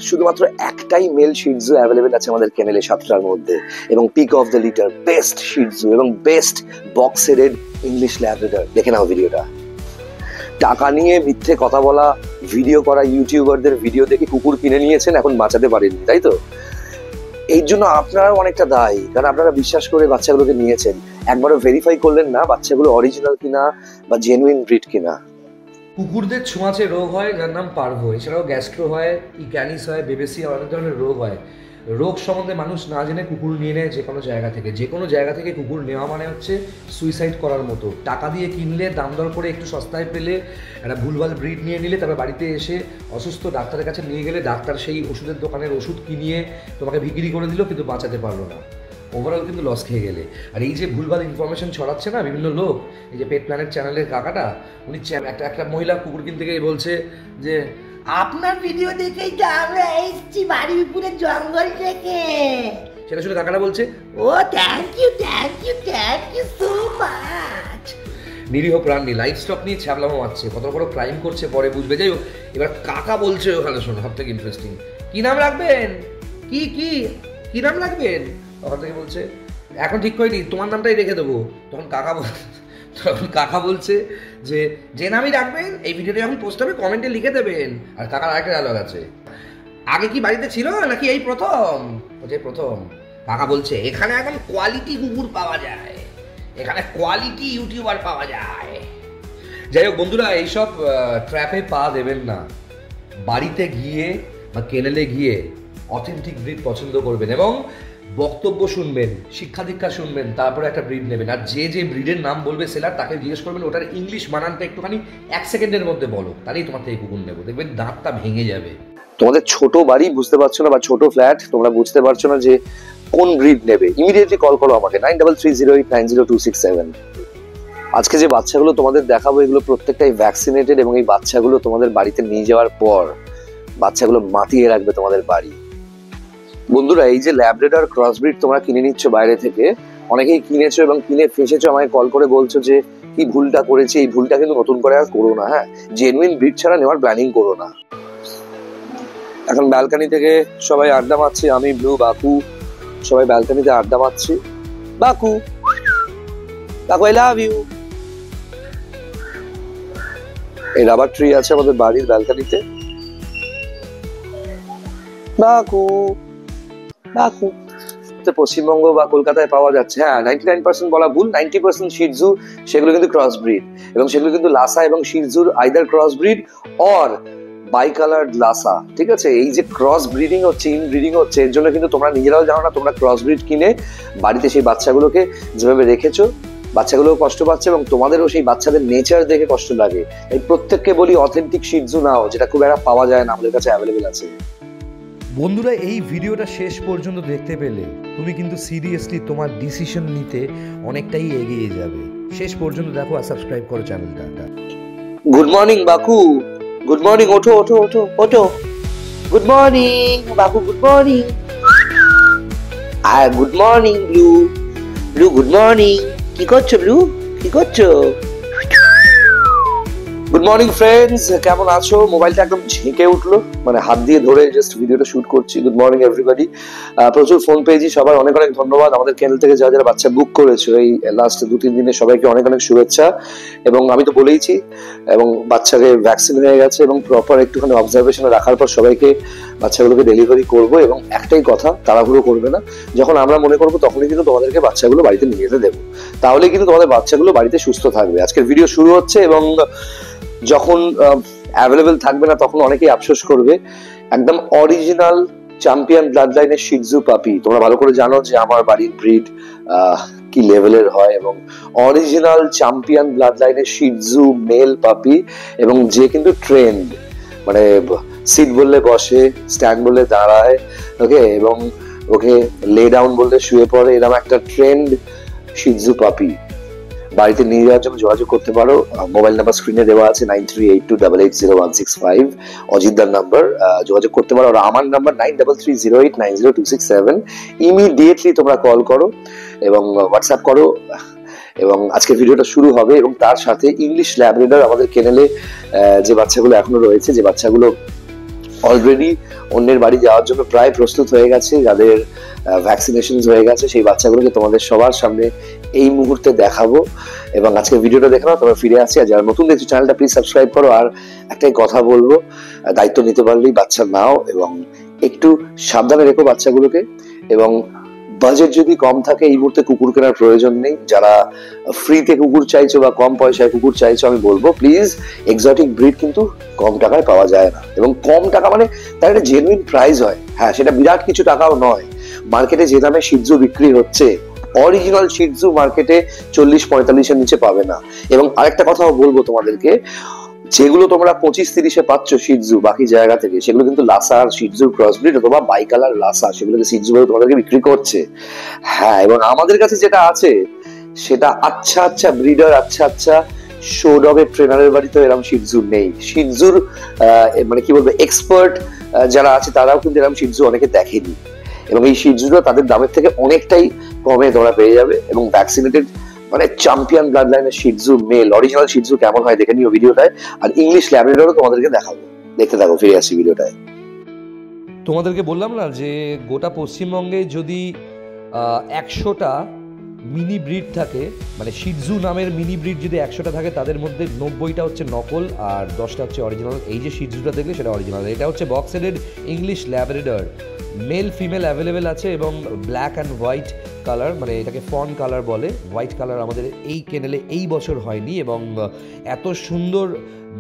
শুধুমাত্র একটাই mail শিটজু available আছে আমাদের কেনেলে 7টার মধ্যে, এবং pick of the litter, best shih tzu এবং best box headed English Labrador. দেখে নাও ভিডিওটা। টাকা নিয়ে মিথ্যে কথা বলা, ভিডিও করা ইউটিউবারদের ভিডিও দেখে কুকুর কিনে নিয়েছেন, এখন বাঁচাতে পারেননি, তাই তো? এই জন্য আপনারাও অনেকটা দায়ী, কারণ আপনারা বিশ্বাস করে বাচ্চাগুলোকে নিয়েছেন, একবারও ভেরিফাই করলেন না বাচ্চাগুলো অরিজিনাল কিনা বা জেনুইন ব্রিড কিনা। কুকুরদের ছোঁয়াচে রোগ হয় যার নাম পার্ভো, এছাড়াও গ্যাস্ট্রো হয়, ইক্যানিস হয়, বেবেসিয়া, অনেক ধরনের রোগ হয়। রোগ সম্বন্ধে মানুষ না জেনে কুকুর নিয়ে নেয় যে কোনো জায়গা থেকে কুকুর নেওয়া মানে হচ্ছে সুইসাইড করার মতো। টাকা দিয়ে কিনলে, দাম দর করে একটু সস্তায় পেলে, একটা ভুলভাল ব্রিড নিয়ে নিলে, তারপর বাড়িতে এসে অসুস্থ ডাক্তারের কাছে নিয়ে গেলে ডাক্তার সেই ওষুধের দোকানের ওষুধ কিনিয়ে তোমাকে বিক্রি করে দিল, কিন্তু বাঁচাতে পারলো না, ওভারঅল কিন্তু লস খেয়ে গেলে। আর এই যে ভুলভাল ইনফরমেশন ছড়াচ্ছে না বিভিন্ন লোক, এই যে পেট প্ল্যানেট চ্যানেলের কাকাটা, উনি একটা মহিলা কুকুর কিনতে গিয়ে বলছে যে আপনার ভিডিও দেখেই তো আমরা এসেছি বারুইপুরের জঙ্গল থেকে। সেটা শুনে কাকাটা বলছে, ও থ্যাংক ইউ সো মাচ। নিরীহ প্রাণী লাইফ স্টক নিয়ে ছ্যাবলামো মারছে, কত বড় ক্রাইম করছে পরে বুঝবে। যাই হোক, এবার কাকা বলছে ওখানে, শোনো সব থেকে ইন্টারেস্টিং, কি নাম রাখবেন, কি নাম রাখবেন? ওখান থেকে বলছে এখন ঠিক করিনি, তোমার নামটাই রেখে দেবো। তখন কাকা বলছে যে নামই রাখবেন, এই ভিডিওটা যখন পোস্ট হবে কমেন্টে লিখে দেবেন। আর কাকার আরেকটা ডায়লগ আছে, আগে কি বাড়িতে ছিল নাকি এই প্রথম? প্রথম। কাকা বলছে এখানে এখন কোয়ালিটি কুকুর পাওয়া যায়, এখানে কোয়ালিটি ইউটিউবার পাওয়া যায়। যাই হোক বন্ধুরা, এইসব ট্র্যাপে পা দেবেন না। বাড়িতে গিয়ে বা কেনেলে গিয়ে অথেন্টিক ব্রিড পছন্দ করবেন এবং বক্তব্য শুনবেন, শিক্ষা দীক্ষা শুনবেন, তারপরে একটা ব্রিড নেবেন। আর যে ব্রিডের নাম বলবে সেলার, তাকে জিজ্ঞেস করবেন ওটার ইংলিশ বানানটা একটুখানি 1 সেকেন্ডের মধ্যে বলো, তাহলেই তোমার থেকে কুকুর নেবো, দেখবেন দাঁতটা ভেঙে যাবে। তোমাদের ছোট বাড়ি বুঝতে পারছো না বা ছোট ফ্ল্যাট তোমরা বুঝতে পারছো না যে কোন ব্রিড নেবে, ইমিডিয়েটলি কল করো আমাকে 9330890267। আজকে যে বাচ্চাগুলো তোমাদের দেখাবো এগুলো প্রত্যেকটাই ভ্যাকসিনেটেড, এবং এই বাচ্চাগুলো তোমাদের বাড়িতে নিয়ে যাওয়ার পর বাচ্চাগুলো মাতিয়ে রাখবে তোমাদের বাড়ি। বন্ধুরা, এই যে ল্যাব্রাডর ক্রসব্রিড তোমরা কিনে নিচ্ছ বাইরে থেকে, অনেকেই কিনেছো এবং কিনে ফেঁসেছো, আমায় কল করে বলছো যে কি ভুলটা করেছি, এই ভুলটা কিন্তু নতুন করে আর করো না। হ্যাঁ, জেনুইন ব্রিড ছাড়া নেওয়ার প্ল্যানিং করো না। এখন ব্যালকানি থেকে সবাই আড্ডা মারছি, আমি ব্লু বাকু সবাই ব্যালকানিতে আড্ডা মারছি। বাকু আই লাভ ইউ। এই রাবার ট্রি আছে আমাদের বাড়ির ব্যালকানিতে। বাকু পশ্চিমবঙ্গ বা কলকাতায় পাওয়া যাচ্ছে। হ্যাঁ, 99% বলা ভুল, 90% শিটজু, সেগুলো কিন্তু ক্রস ব্রিড, এবং সেগুলো কিন্তু লাসা এবং শিটজুর either cross breed or bi coloured Lhasa. ঠিক আছে, এই যে ক্রস ব্রিডিং হচ্ছে, ইনব্রিডিং হচ্ছে, এর জন্য কিন্তু তোমরা নিজেরাও জানো না। তোমরা ক্রস ব্রিড কিনে বাড়িতে সেই বাচ্চাগুলোকে যেভাবে রেখেছো, বাচ্চাগুলোও কষ্ট পাচ্ছে এবং তোমাদেরও সেই বাচ্চাদের নেচার দেখে কষ্ট লাগে। এই প্রত্যেককে বলি অথেন্টিক শিটজু নাও, যেটা খুব একটা পাওয়া যায় না, আমাদের কাছে অ্যাভেলেবেল আছে। বন্ধুরা, এই ভিডিওটা শেষ পর্যন্ত দেখতে পেলে তুমি কিন্তু সিরিয়াসলি তোমার ডিসিশন নিতে অনেকটাই এগিয়ে যাবে। শেষ পর্যন্ত দেখো আর সাবস্ক্রাইব করো চ্যানেলটা। গুড মর্নিং বাকু, গুড মর্নিং, ওঠো। গুড মর্নিং বাকু, গুড মর্নিং। আর good morning Blue, good morning. কি করছো ব্লু, কি করছো? গুড মর্নিং ফ্রেন্ডস, কেমন আছো? মোবাইলটা একদম ঝেঁকে উঠলো, মানে হাত দিয়ে ধরে জাস্ট ভিডিওটা শুট করছি। Good morning everybody. প্রচুর ফোন পেয়েছি, সবার অনেক ধন্যবাদ। আমাদের কেনেল থেকে যারা বাচ্চা বুক করেছো এই লাস্ট 2-3 দিনে, সবাইকে অনেক শুভেচ্ছা। এবং আমি তো বলেইছি, এবং বাচ্চাকে ভ্যাকসিন হয়ে গেছে এবং প্রপার একটুখানি অবজারভেশনে রাখার পর সবাইকে বাচ্চাগুলোকে ডেলিভারি করবো। এবং একটাই কথা, তাড়াহুড়ো করবে না, যখন আমরা মনে করবো তখনই কিন্তু তোমাদেরকে বাচ্চাগুলো বাড়িতে নিয়ে যেতে দেবো, তাহলে কিন্তু তোমাদের বাচ্চাগুলো বাড়িতে সুস্থ থাকবে। আজকের ভিডিও শুরু হচ্ছে, এবং যখন অ্যাভেলেবেল থাকবে না তখন অনেকেই আফসোস করবে। একদম অরিজিনাল চ্যাম্পিয়ন ব্লাড লাইনের শিটজু পাপি, তোমরা ভালো করে জানো যে আমার বাড়ির ব্রিড কি লেভেলের হয়, এবং অরিজিনাল চ্যাম্পিয়ন ব্লাড লাইনের শিটজু মেল পাপি, এবং যে কিন্তু ট্রেন্ড, মানে সিট বললে বসে, স্ট্যান্ড বললে দাঁড়ায়, ওকে, এবং ওকে লে ডাউন বললে শুয়ে পড়ে, এরকম একটা ট্রেন্ড শিটজু পাপি। বাড়িতে নিয়ে যাওয়ার জন্য যোগাযোগ করতে পারো, মোবাইল নাম্বার স্ক্রিনে দেওয়া আছে 9382880165, অজিতদার নাম্বার, যোগাযোগ করতে পারো। আর আমার নাম্বার 9330890267। ইমিডিয়েটলি তোমরা কল করো এবং হোয়াটসঅ্যাপ করো, এবং আজকে ভিডিওটা শুরু হবে। এবং তার সাথে ইংলিশ ল্যাব্রাডর আমাদের কেনেলে যে বাচ্চাগুলো এখনো রয়েছে, যে বাচ্চাগুলো অলরেডি অন্যের বাড়ি যাওয়ার জন্য প্রায় প্রস্তুত হয়ে গেছে। যাদের ভ্যাকসিনেশন হয়ে গেছে সেই বাচ্চাগুলোকে তোমাদের সবার সামনে এই মুহূর্তে দেখাবো। এবং আজকে ভিডিওটা দেখে নাও, তোমরা ফিরে আসছি। আর যারা নতুন দেখছো চ্যানেলটা প্লিজ সাবস্ক্রাইব করো। আর একটাই কথা বলবো, দায়িত্ব নিতে পারলেই বাচ্চা নাও এবং একটু সাবধানে রেখো বাচ্চাগুলোকে। এবং বাজেট যদি কম থাকে এই মুহূর্তে কুকুর কেনার প্রয়োজন নেই। যারা ফ্রিতে কুকুর চাইছো বা কম পয়সায় কুকুর চাইছো, আমি বলবো প্লিজ এক্সোটিক ব্রিড কিন্তু কম টাকায় পাওয়া যায় না। এবং কম টাকা মানে তার একটা জেনুইন প্রাইস হয়। হ্যাঁ, সেটা বিরাট কিছু টাকাও নয়। মার্কেটে যে দামে শিটজু বিক্রি হচ্ছে, অরিজিনাল শিটজু মার্কেটে 40-45-এর নিচে পাবে না। এবং আরেকটা কথাও বলবো তোমাদেরকে, যেগুলো তোমরা 25-30-এ পাচ্ছ শিটজু বাকি জায়গা থেকে, সেগুলো কিন্তু লাসা আর শিটজুর ক্রসব্রিড অথবা বাইকালার লাসা, সেগুলোকে শিটজু বলে তোমাদেরকে বিক্রি করছে। হ্যাঁ, এবং আমাদের কাছে যেটা আছে সেটা আচ্ছা ব্রিডার, আচ্ছা শো ডগের ট্রেনারের বাড়িতে এরকম শিটজু নেই। শিটজুর মানে কি বলবো, এক্সপার্ট যারা আছে তারাও কিন্তু এরকম শিটজু অনেকে দেখেনি। এবং এই শিটজুটা তাদের দামের থেকে অনেকটাই কমে তোমরা পেয়ে যাবে। এবং ভ্যাকসিনেটেড মানে চ্যাম্পিয়ন ব্লাড লাইনের শিটজু মেল, অরিজিনাল শিটজু কেমন হয় দেখে নিও ভিডিওটায়। আর ইংলিশ ল্যাব্রাডরও তোমাদেরকে দেখাবো, দেখতে থাকো, ফিরে আসছি ভিডিওটায়। তোমাদেরকে বললাম না যে গোটা পশ্চিমবঙ্গে যদি 100টা মিনি ব্রিড থাকে, মানে শিটজু নামের মিনি ব্রিড যদি 100টা থাকে, তাদের মধ্যে 90টা হচ্ছে নকল আর 10টা হচ্ছে অরিজিনাল। এই যে শিটজুটা দেখলে সেটা অরিজিনাল। এটা হচ্ছে box headed English Labrador, male female available আছে এবং ব্ল্যাক অ্যান্ড হোয়াইট কালার, মানে এটাকে ফন কালার বলে। হোয়াইট কালার আমাদের এই কেনেলে এই বছর হয়নি। এবং এত সুন্দর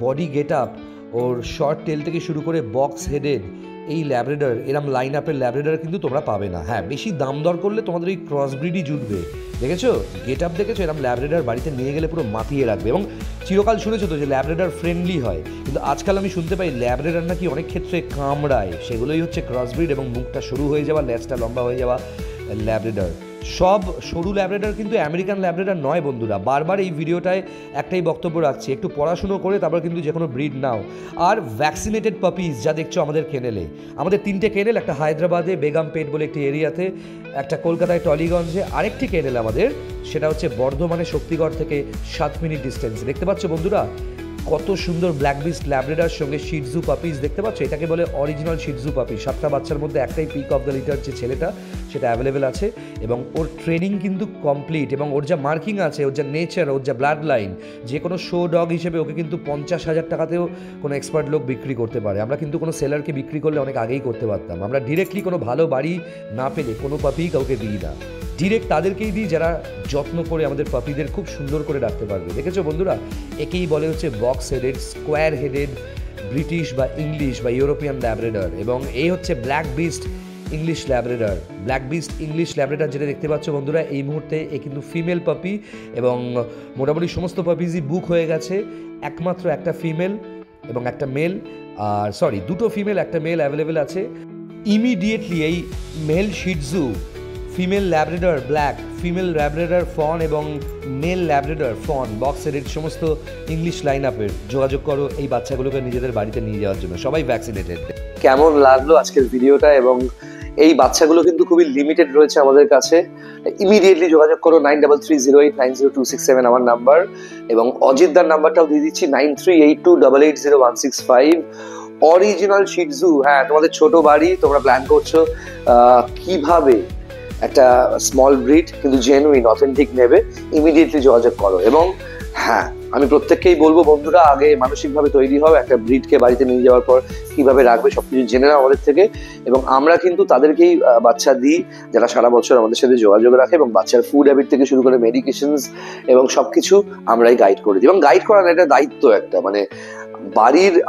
বডি গেট আপ, ওর শর্ট টেল থেকে শুরু করে বক্স হেডেড এই ল্যাব্রাডর, এরম লাইন আপের ল্যাব্রাডর কিন্তু তোমরা পাবে না। হ্যাঁ, বেশি দাম দর করলে তোমাদের এই ক্রসব্রিডই জুটবে। দেখেছো গেট আপ, দেখেছো? এরম ল্যাব্রাডর বাড়িতে নিয়ে গেলে পুরো মাতিয়ে রাখবে। এবং চিরকাল শুনেছো তো যে ল্যাব্রাডর ফ্রেন্ডলি হয়, কিন্তু আজকাল আমি শুনতে পাই ল্যাব্রাডর নাকি অনেক ক্ষেত্রে কামড়ায়। সেগুলোই হচ্ছে ক্রসব্রিড এবং মুখটা সরু হয়ে যাওয়া, লেজটা লম্বা হয়ে যাওয়া ল্যাব্রাডর। সব সরু ল্যাব্রাডর কিন্তু আমেরিকান ল্যাব্রাডর নয় বন্ধুরা। বারবার এই ভিডিওটায় একটাই বক্তব্য রাখছি, একটু পড়াশুনো করে তারপর কিন্তু যে কোনো ব্রিড নাও। আর ভ্যাকসিনেটেড পাপিজ যা দেখছো আমাদের কেনেলে, আমাদের 3টে কেনেল, একটা হায়দ্রাবাদে বেগমপেট বলে একটি এরিয়াতে, একটা কলকাতায় টলিগঞ্জে, আরেকটি কেনেল আমাদের সেটা হচ্ছে বর্ধমানে শক্তিগড় থেকে 7 মিনিট ডিস্টেন্স। দেখতে পাচ্ছ বন্ধুরা কত সুন্দর ব্ল্যাক বিস্ট ল্যাব্রাডর সঙ্গে শিটজু পাপিজ, দেখতে পাচ্ছ? এটাকে বলে অরিজিনাল শিটজু পাপি। 7টা বাচ্চার মধ্যে একটাই পিক অফ দ্য লিটার যে ছেলেটা, সেটা অ্যাভেলেবেল আছে। এবং ওর ট্রেনিং কিন্তু কমপ্লিট। এবং ওর যা মার্কিং আছে, ওর যা নেচার, ওর যা ব্লাড লাইন, যে কোনো শো ডগ হিসেবে ওকে কিন্তু 50,000 টাকাতেও কোনো এক্সপার্ট লোক বিক্রি করতে পারে। আমরা কিন্তু কোনো সেলারকে বিক্রি করলে অনেক আগেই করতে পারতাম। আমরা ডিরেক্টলি কোনো ভালো বাড়ি না পেলে কোনো পাপি কাউকে দিই না, ডিরেক্ট তাদেরকেই দিই যারা যত্ন করে আমাদের পাপিদের খুব সুন্দর করে রাখতে পারবে। দেখেছো বন্ধুরা, একেই বলে হচ্ছে box headed, square headed British বা ইংলিশ বা ইউরোপিয়ান ল্যাব্রাডর। এবং এই হচ্ছে black beast English Labrador. Black beast English Labrador যেটা দেখতে পাচ্ছ বন্ধুরা এই মুহূর্তে, এ কিন্তু ফিমেল পাপি। এবং মোটামুটি সমস্ত পাপিজই বুক হয়ে গেছে। একমাত্র একটা ফিমেল এবং একটা মেল, আর সরি 2টো ফিমেল একটা মেল অ্যাভেলেবেল আছে। ইমিডিয়েটলি এই male shih tzu, female Labrador black, female Labrador fawn এবং male Labrador fawn box headed সমস্ত ইংলিশ লাইন আপের যোগাযোগ করো এই বাচ্চাগুলোকে নিজেদের বাড়িতে নিয়ে যাওয়ার জন্য। সবাই ভ্যাকসিনেটেড। কেমন লাগলো আজকের ভিডিওটা? এবং এই বাচ্চাগুলো কিন্তু খুবই লিমিটেড রয়েছে আমাদের কাছে। ইমিডিয়েটলি যোগাযোগ করো 9308902667 আমার নাম্বার। এবং অজিতদার নাম্বারটাও দিয়ে দিচ্ছি 9382880165। অরিজিনাল শিটজু। হ্যাঁ, তোমাদের ছোট বাড়ি, তোমরা প্ল্যান করছো কিভাবে একটা স্মল ব্রিড কিন্তু জেনুইন অথেন্টিক নেবে, ইমিডিয়েটলি যোগাযোগ করো। এবং হ্যাঁ, আমি প্রত্যেককেই বলবো বন্ধুরা, আগে মানসিকভাবে তৈরি হও। একটা ব্রিডকে বাড়িতে নিয়ে যাওয়ার পর কিভাবে রাখবে সবকিছু জেনে নাও আমাদের থেকে। এবং আমরা কিন্তু তাদেরকেই বাচ্চা দিই যারা সারা বছর আমাদের সাথে যোগাযোগ রাখে। এবং বাচ্চার ফুড হ্যাবিট থেকে শুরু করে মেডিকেশনস এবং সবকিছু আমরাই গাইড করে দিই। এবং গাইড করার একটা দায়িত্ব একটা, মানে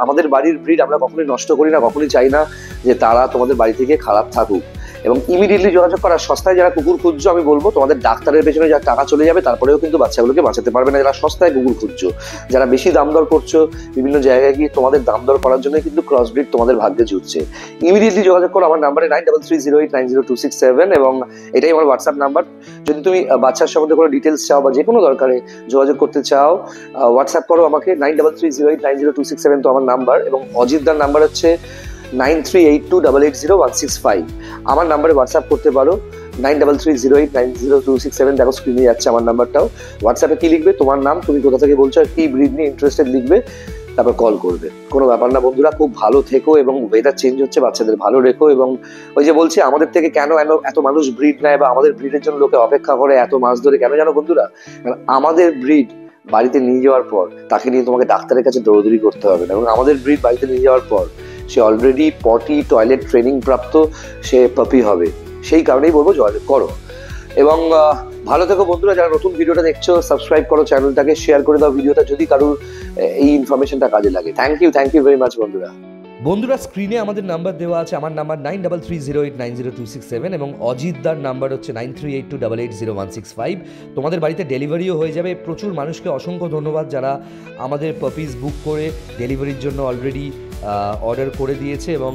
আমাদের বাড়ির ব্রিড আমরা কখনোই নষ্ট করি না, কখনোই চাই না যে তারা তোমাদের বাড়ি থেকে খারাপ থাকুক। এবং ইমিডিয়েটলি যোগাযোগ করা। সস্তায় যারা কুকুর খুঁজছো, আমি বলবো তোমাদের ডাক্তারের পেছনে যা টাকা চলে যাবে, তারপরেও কিন্তু বাচ্চাগুলোকে বাঁচাতে পারবে না যারা সস্তায় কুকুর খুঁজছো। যারা বেশি দাম দর করছো বিভিন্ন জায়গায় গিয়ে, তোমাদের দাম দর করার জন্য কিন্তু ক্রসব্রিড তোমাদের ভাগ্যে জুটছে। ইমিডিয়েটলি যোগাযোগ করো আমার নাম্বারে 9330890267। এবং এটাই আমার হোয়াটসঅ্যাপ নাম্বার। যদি তুমি বাচ্চার সম্বন্ধে কোনো ডিটেলস চাও বা যে কোনো দরকারে যোগাযোগ করতে চাও, হোয়াটসঅ্যাপ করো আমাকে 9330890267 তো আমার নাম্বার। এবং অজিতদার নাম্বার হচ্ছে 9382880165। আমার নাম্বারে হোয়াটসঅ্যাপ করতে পারো 9330890267। দেখো স্ক্রিনে যাচ্ছে আমার নাম্বারটাও। হোয়াটসঅ্যাপে কি লিখবে, তোমার নাম, তুমি কোথা থেকে বলছো, কি ব্রিড নিয়ে ইন্টারেস্টেড লিখবে, তারপর কল করবে, কোনো ব্যাপার না বন্ধুরা। খুব ভালো থেকো, এবং ওয়েদার চেঞ্জ হচ্ছে, বাচ্চাদের ভালো রেখো। এবং ওই যে বলছি, আমাদের থেকে কেন এত মানুষ ব্রিড নেয় বা আমাদের ব্রিডের জন্য লোকে অপেক্ষা করে এত মাস ধরে, কেন জানো বন্ধুরা? কারণ আমাদের ব্রিড বাড়িতে নিয়ে যাওয়ার পর তাকে নিয়ে তোমাকে ডাক্তারের কাছে দৌড়দৌড়ি করতে হবে না, এবং আমাদের ব্রিড বাড়িতে নিয়ে যাওয়ার পর সে অলরেডি পটি টয়লেট ট্রেনিং প্রাপ্ত, সে পাপি হবে। সেই কারণেই বলবো জয় করো। এবং ভালো থেকো বন্ধুরা। যারা নতুন ভিডিওটা দেখছো, সাবস্ক্রাইব করো চ্যানেলটাকে, শেয়ার করে দাও ভিডিওটা যদি কারোর এই ইনফরমেশনটা কাজে লাগে। থ্যাংক ইউ ভেরি মাচ বন্ধুরা। বন্ধুরা, স্ক্রিনে আমাদের নাম্বার দেওয়া আছে। আমার নাম্বার 9330890267 এবং অজিতদার নাম্বার হচ্ছে 9382880165। তোমাদের বাড়িতে ডেলিভারিও হয়ে যাবে। প্রচুর মানুষকে অসংখ্য ধন্যবাদ যারা আমাদের পাপিস বুক করে ডেলিভারির জন্য অলরেডি অর্ডার করে দিয়েছে, এবং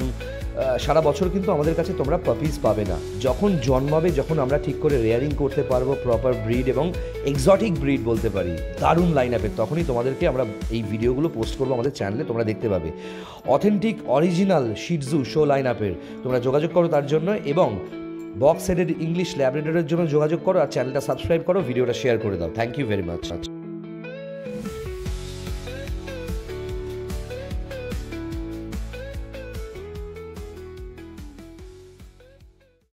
সারা বছর কিন্তু আমাদের কাছে তোমরা পাপিস পাবে না। যখন জন্মাবে, যখন আমরা ঠিক করে রেয়ারিং করতে পারবো প্রপার ব্রিড এবং এক্সোটিক ব্রিড বলতে পারি, দারুণ লাইন আপের, তখনই তোমাদেরকে আমরা এই ভিডিওগুলো পোস্ট করবো আমাদের চ্যানেলে, তোমরা দেখতে পাবে। অথেন্টিক অরিজিনাল শিটজু শো লাইন আপের তোমরা যোগাযোগ করো তার জন্য, এবং বক্স হেডেড ইংলিশ ল্যাব্রাডরের জন্য যোগাযোগ করো, আর চ্যানেলটা সাবস্ক্রাইব করো, ভিডিওটা শেয়ার করে দাও। Thank you very much.